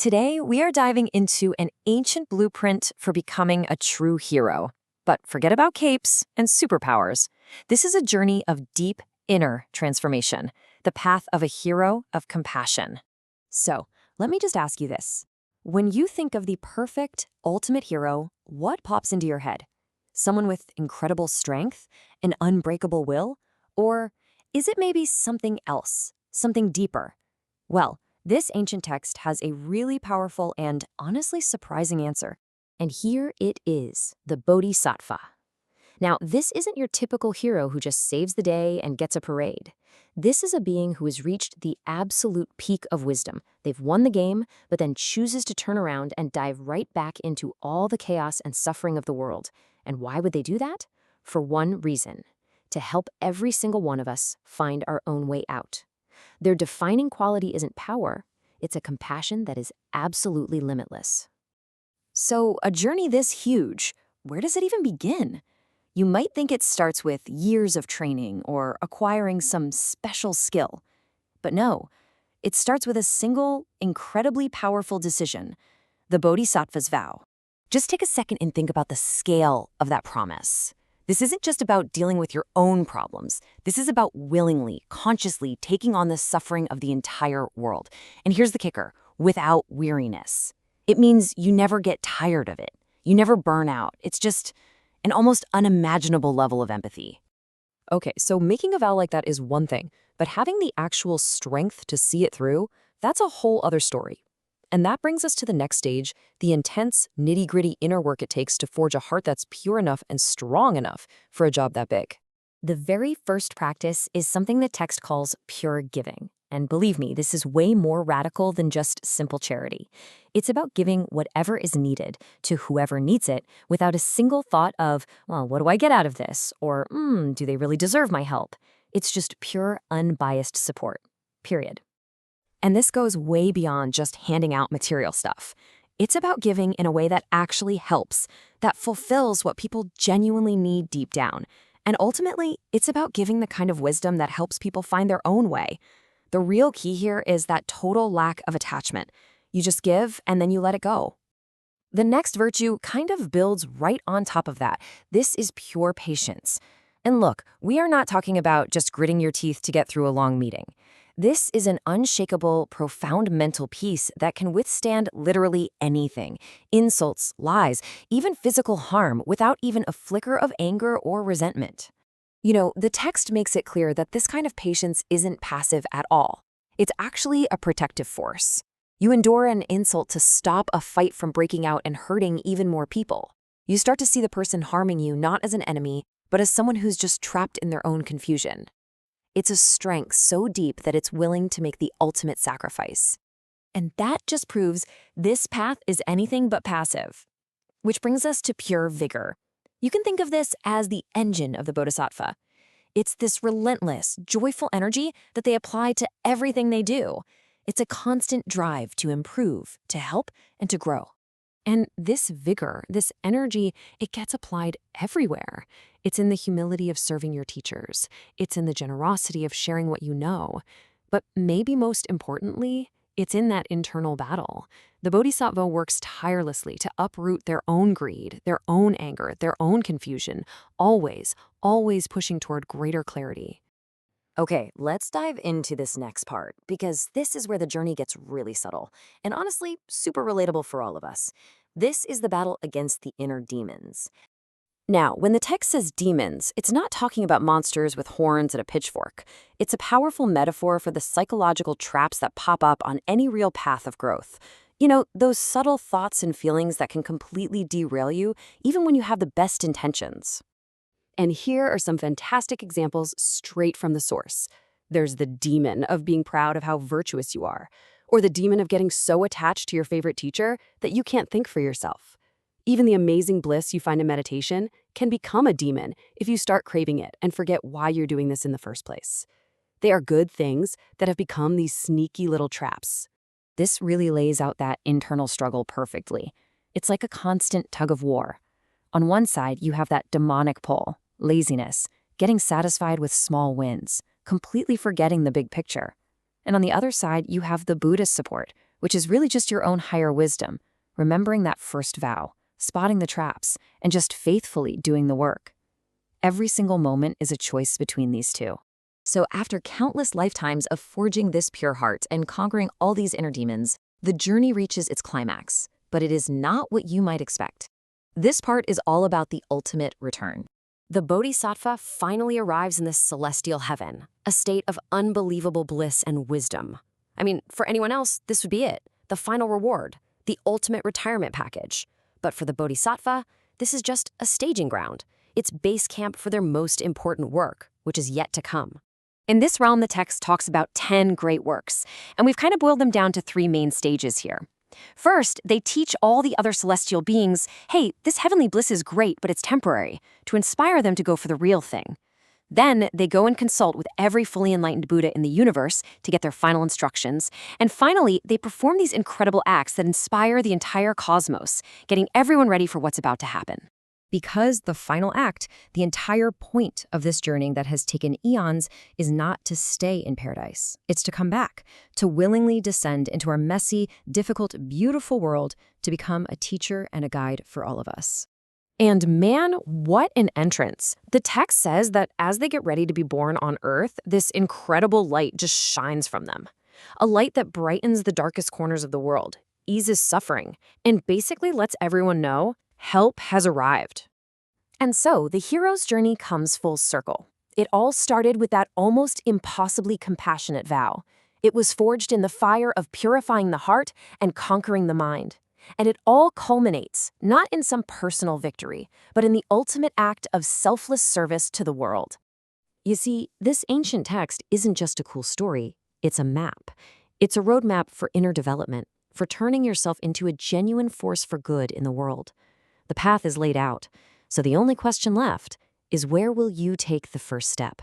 Today, we are diving into an ancient blueprint for becoming a true hero. But forget about capes and superpowers. This is a journey of deep inner transformation, the path of a hero of compassion. So, let me just ask you this. When you think of the perfect, ultimate hero, what pops into your head? Someone with incredible strength, an unbreakable will? Or is it maybe something else, something deeper? Well, this ancient text has a really powerful and honestly surprising answer. And here it is, the Bodhisattva. Now, this isn't your typical hero who just saves the day and gets a parade. This is a being who has reached the absolute peak of wisdom. They've won the game, but then chooses to turn around and dive right back into all the chaos and suffering of the world. And why would they do that? For one reason: to help every single one of us find our own way out. Their defining quality isn't power, it's a compassion that is absolutely limitless. So, a journey this huge, where does it even begin? You might think it starts with years of training or acquiring some special skill. But no, it starts with a single, incredibly powerful decision: the Bodhisattva's vow. Just take a second and think about the scale of that promise. This isn't just about dealing with your own problems. This is about willingly, consciously taking on the suffering of the entire world. And here's the kicker: without weariness. It means you never get tired of it. You never burn out. It's just an almost unimaginable level of empathy. Okay, so making a vow like that is one thing, but having the actual strength to see it through, that's a whole other story. And that brings us to the next stage, the intense, nitty-gritty inner work it takes to forge a heart that's pure enough and strong enough for a job that big. The very first practice is something the text calls pure giving. And believe me, this is way more radical than just simple charity. It's about giving whatever is needed to whoever needs it without a single thought of, well, what do I get out of this? Or, do they really deserve my help? It's just pure, unbiased support. Period. And this goes way beyond just handing out material stuff. It's about giving in a way that actually helps, that fulfills what people genuinely need deep down. And ultimately, it's about giving the kind of wisdom that helps people find their own way. The real key here is that total lack of attachment. You just give and then you let it go. The next virtue kind of builds right on top of that. This is pure patience. And look, we are not talking about just gritting your teeth to get through a long meeting. This is an unshakable, profound mental peace that can withstand literally anything: insults, lies, even physical harm, without even a flicker of anger or resentment. You know, the text makes it clear that this kind of patience isn't passive at all. It's actually a protective force. You endure an insult to stop a fight from breaking out and hurting even more people. You start to see the person harming you not as an enemy, but as someone who's just trapped in their own confusion. It's a strength so deep that it's willing to make the ultimate sacrifice. And that just proves this path is anything but passive. Which brings us to pure vigor. You can think of this as the engine of the Bodhisattva. It's this relentless, joyful energy that they apply to everything they do. It's a constant drive to improve, to help, and to grow. And this vigor, this energy, it gets applied everywhere. It's in the humility of serving your teachers. It's in the generosity of sharing what you know. But maybe most importantly, it's in that internal battle. The Bodhisattva works tirelessly to uproot their own greed, their own anger, their own confusion, always pushing toward greater clarity. Okay, let's dive into this next part, because this is where the journey gets really subtle, and honestly, super relatable for all of us. This is the battle against the inner demons. Now, when the text says demons, it's not talking about monsters with horns and a pitchfork. It's a powerful metaphor for the psychological traps that pop up on any real path of growth. You know, those subtle thoughts and feelings that can completely derail you, even when you have the best intentions. And here are some fantastic examples straight from the source. There's the demon of being proud of how virtuous you are, or the demon of getting so attached to your favorite teacher that you can't think for yourself. Even the amazing bliss you find in meditation can become a demon if you start craving it and forget why you're doing this in the first place. They are good things that have become these sneaky little traps. This really lays out that internal struggle perfectly. It's like a constant tug of war. On one side, you have that demonic pull, laziness, getting satisfied with small wins, completely forgetting the big picture. And on the other side, you have the Buddhist support, which is really just your own higher wisdom, remembering that first vow, spotting the traps, and just faithfully doing the work. Every single moment is a choice between these two. So after countless lifetimes of forging this pure heart and conquering all these inner demons, the journey reaches its climax, but it is not what you might expect. This part is all about the ultimate return. The Bodhisattva finally arrives in this celestial heaven, a state of unbelievable bliss and wisdom. I mean, for anyone else, this would be it, the final reward, the ultimate retirement package. But for the Bodhisattva, this is just a staging ground. It's base camp for their most important work, which is yet to come. In this realm, the text talks about 10 great works, and we've kind of boiled them down to 3 main stages here. First, they teach all the other celestial beings, hey, this heavenly bliss is great, but it's temporary, to inspire them to go for the real thing. Then they go and consult with every fully enlightened Buddha in the universe to get their final instructions. And finally, they perform these incredible acts that inspire the entire cosmos, getting everyone ready for what's about to happen. Because the final act, the entire point of this journey that has taken eons, is not to stay in paradise. It's to come back, to willingly descend into our messy, difficult, beautiful world to become a teacher and a guide for all of us. And man, what an entrance. The text says that as they get ready to be born on Earth, this incredible light just shines from them. A light that brightens the darkest corners of the world, eases suffering, and basically lets everyone know help has arrived. And so the hero's journey comes full circle. It all started with that almost impossibly compassionate vow. It was forged in the fire of purifying the heart and conquering the mind. And it all culminates, not in some personal victory, but in the ultimate act of selfless service to the world. You see, this ancient text isn't just a cool story, it's a map. It's a roadmap for inner development, for turning yourself into a genuine force for good in the world. The path is laid out, so the only question left is where will you take the first step?